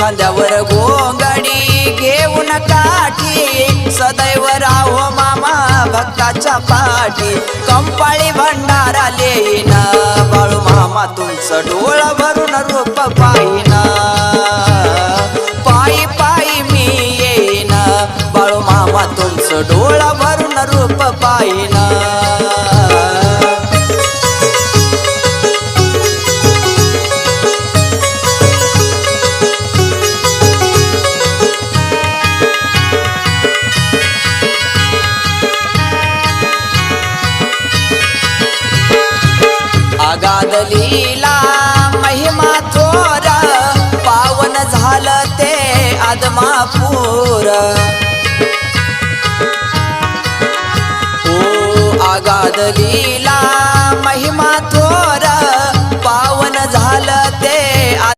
खांद्यावर गोंगडी घेऊन काठी सदैव राहो मामा भक्ताच्या पाठी कंपाळी भंडारा लेईन बाळू मामा तुमचं डोळ भरून रूप पाहिन पायी पायी मी येईन बाळू मामा तुमचं डोळ भरून रूप पाहिन अगाध लीला महिमा थोर पावन झालं ते आदमापूर अगाध लीला महिमा थोर पावन झालं